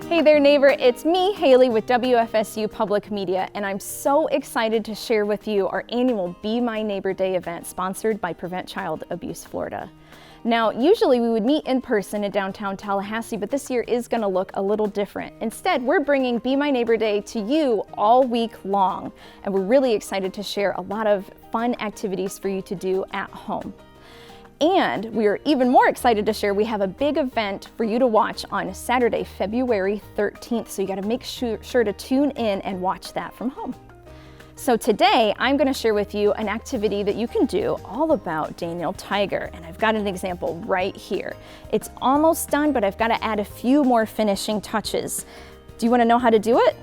Hey there, neighbor. It's me, Haley, with WFSU Public Media, and I'm so excited to share with you our annual Be My Neighbor Day event sponsored by Prevent Child Abuse Florida. Now, usually we would meet in person in downtown Tallahassee, but this year is going to look a little different. Instead, we're bringing Be My Neighbor Day to you all week long, and we're really excited to share a lot of fun activities for you to do at home. And we are even more excited to share we have a big event for you to watch on Saturday, February 13th. So you got to make sure to tune in and watch that from home. So today I'm going to share with you an activity that you can do all about Daniel Tiger. And I've got an example right here. It's almost done, but I've got to add a few more finishing touches. Do you want to know how to do it?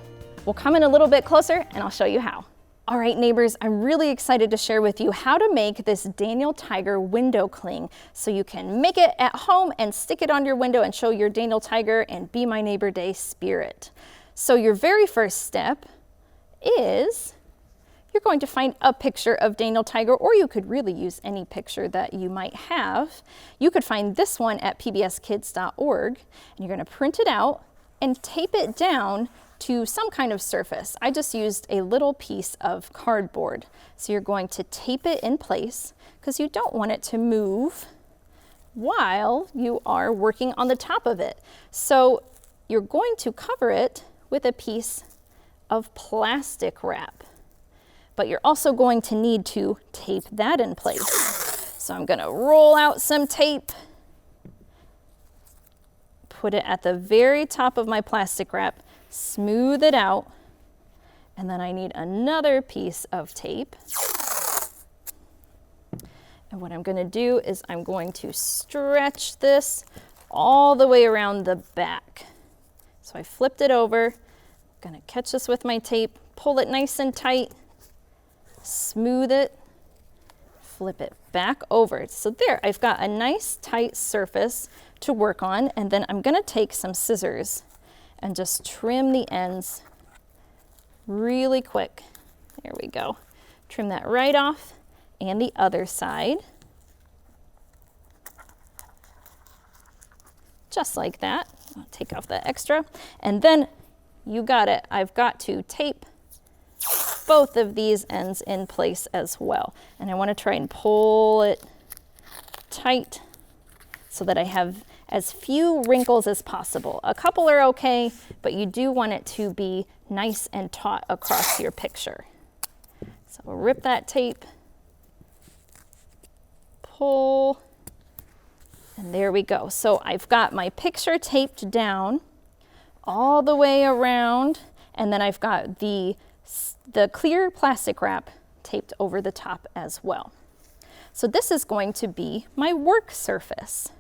We'll come in a little bit closer and I'll show you how. All right, neighbors, I'm really excited to share with you how to make this Daniel Tiger window cling so you can make it at home and stick it on your window and show your Daniel Tiger and Be My Neighbor Day spirit. So your very first step is you're going to find a picture of Daniel Tiger, or you could really use any picture that you might have. You could find this one at pbskids.org, and you're going to print it out and tape it down to some kind of surface. I just used a little piece of cardboard. So you're going to tape it in place because you don't want it to move while you are working on the top of it. So you're going to cover it with a piece of plastic wrap, but you're also going to need to tape that in place. So I'm gonna roll out some tape, put it at the very top of my plastic wrap, smooth it out, and then I need another piece of tape. And what I'm going to do is I'm going to stretch this all the way around the back. So I flipped it over, I'm going to catch this with my tape, pull it nice and tight, smooth it, flip it back over. So there, I've got a nice tight surface to work on, and then I'm going to take some scissors and just trim the ends really quick. There we go. Trim that right off, and the other side. Just like that. I'll take off that extra. And then you got it. I've got to tape both of these ends in place as well. And I want to try and pull it tight so that I have as few wrinkles as possible. A couple are okay, but you do want it to be nice and taut across your picture. So we'll rip that tape, pull, and there we go. So I've got my picture taped down all the way around, and then I've got the clear plastic wrap taped over the top as well. So this is going to be my work surface.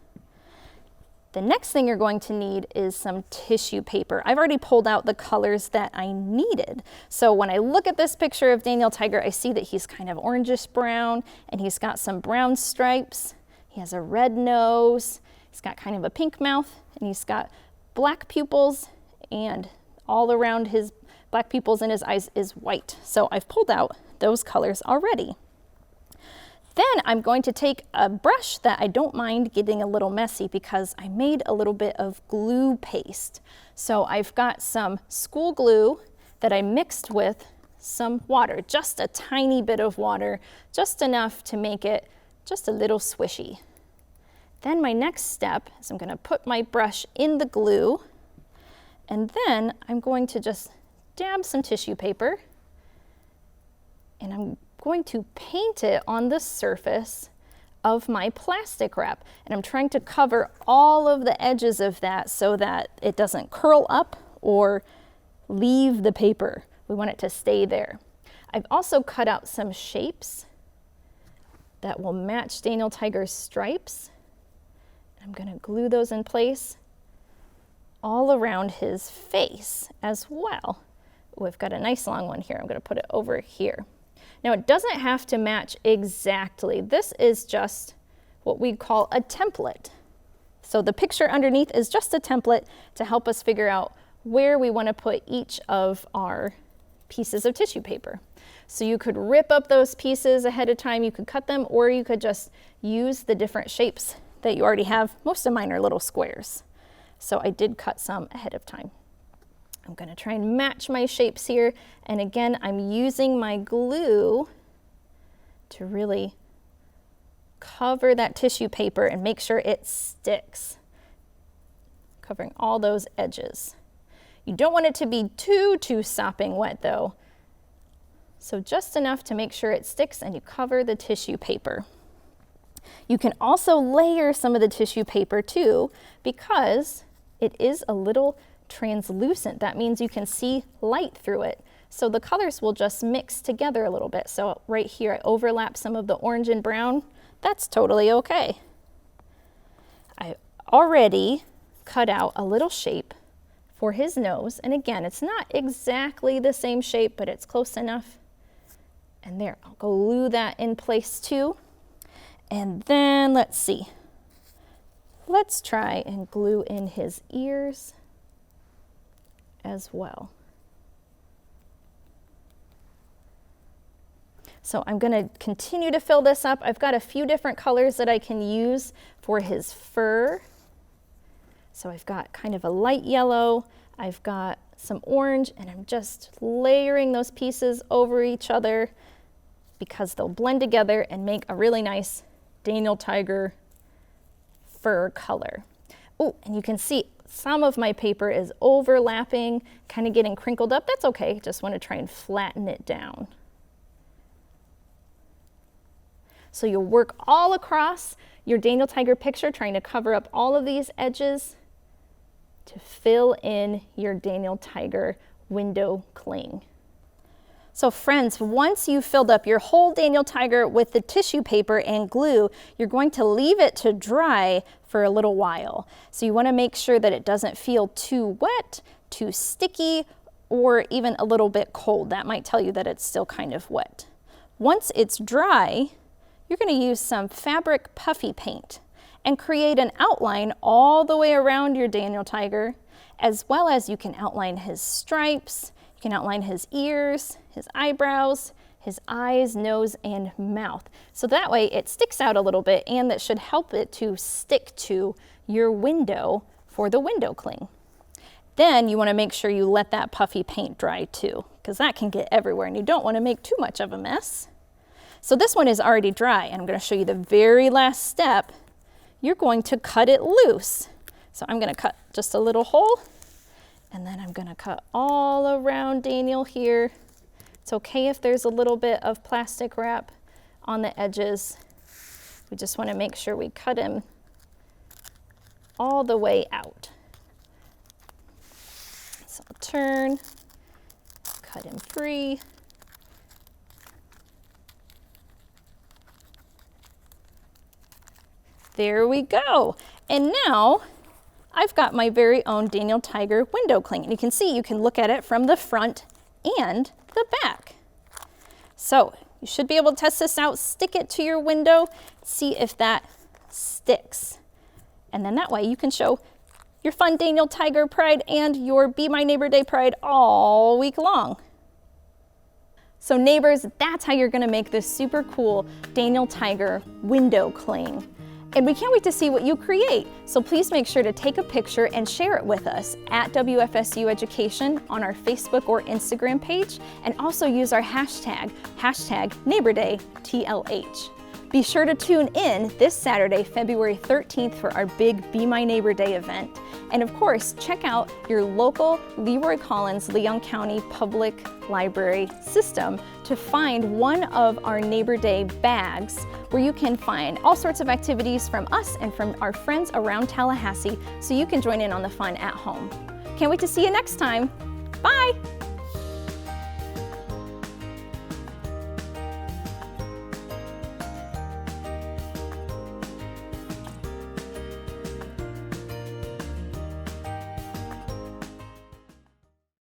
The next thing you're going to need is some tissue paper. I've already pulled out the colors that I needed. So when I look at this picture of Daniel Tiger, I see that he's kind of orangish brown, and he's got some brown stripes. He has a red nose. He's got kind of a pink mouth, and he's got black pupils, and all around his black pupils and his eyes is white. So I've pulled out those colors already. Then I'm going to take a brush that I don't mind getting a little messy because I made a little bit of glue paste. So I've got some school glue that I mixed with some water, just a tiny bit of water, just enough to make it just a little swishy. Then my next step is I'm going to put my brush in the glue, and then I'm going to just dab some tissue paper, and I'm going to paint it on the surface of my plastic wrap. And I'm trying to cover all of the edges of that so that it doesn't curl up or leave the paper. We want it to stay there. I've also cut out some shapes that will match Daniel Tiger's stripes. I'm going to glue those in place all around his face as well. We've got a nice long one here. I'm going to put it over here. Now, it doesn't have to match exactly. This is just what we call a template. So the picture underneath is just a template to help us figure out where we want to put each of our pieces of tissue paper. So you could rip up those pieces ahead of time, you could cut them, or you could just use the different shapes that you already have. Most of mine are little squares. So I did cut some ahead of time. I'm gonna try and match my shapes here. And again, I'm using my glue to really cover that tissue paper and make sure it sticks, covering all those edges. You don't want it to be too sopping wet though. So just enough to make sure it sticks and you cover the tissue paper. You can also layer some of the tissue paper too, because it is a little translucent. That means you can see light through it. So the colors will just mix together a little bit. So right here, I overlap some of the orange and brown. That's totally okay. I already cut out a little shape for his nose. And again, it's not exactly the same shape, but it's close enough. And there, I'll glue that in place too. And then let's see. Let's try and glue in his ears as well. So I'm going to continue to fill this up. I've got a few different colors that I can use for his fur. So I've got kind of a light yellow, I've got some orange, and I'm just layering those pieces over each other because they'll blend together and make a really nice Daniel Tiger fur color. Oh, and you can see some of my paper is overlapping, kind of getting crinkled up. That's okay, just want to try and flatten it down. So you'll work all across your Daniel Tiger picture, trying to cover up all of these edges to fill in your Daniel Tiger window cling. So friends, once you've filled up your whole Daniel Tiger with the tissue paper and glue, you're going to leave it to dry for a little while. So you want to make sure that it doesn't feel too wet, too sticky, or even a little bit cold. That might tell you that it's still kind of wet. Once it's dry, you're going to use some fabric puffy paint and create an outline all the way around your Daniel Tiger, as well as you can outline his stripes, you can outline his ears, his eyebrows, his eyes, nose, and mouth. So that way it sticks out a little bit, and that should help it to stick to your window for the window cling. Then you want to make sure you let that puffy paint dry too, because that can get everywhere and you don't want to make too much of a mess. So this one is already dry, and I'm going to show you the very last step. You're going to cut it loose. So I'm going to cut just a little hole, and then I'm going to cut all around Daniel here. It's okay if there's a little bit of plastic wrap on the edges. We just want to make sure we cut him all the way out. So I'll turn, cut him free. There we go. And now I've got my very own Daniel Tiger window cling. And you can see, you can look at it from the front and the back. So you should be able to test this out, stick it to your window, see if that sticks. And then that way you can show your fun Daniel Tiger pride and your Be My Neighbor Day pride all week long. So neighbors, that's how you're gonna make this super cool Daniel Tiger window cling. And we can't wait to see what you create. So please make sure to take a picture and share it with us at WFSU Education on our Facebook or Instagram page, and also use our hashtag NeighborDayTLH. Be sure to tune in this Saturday, February 13th for our big Be My Neighbor Day event. And of course, check out your local Leroy Collins, Leon County Public Library system to find one of our Neighbor Day bags, where you can find all sorts of activities from us and from our friends around Tallahassee, so you can join in on the fun at home. Can't wait to see you next time. Bye.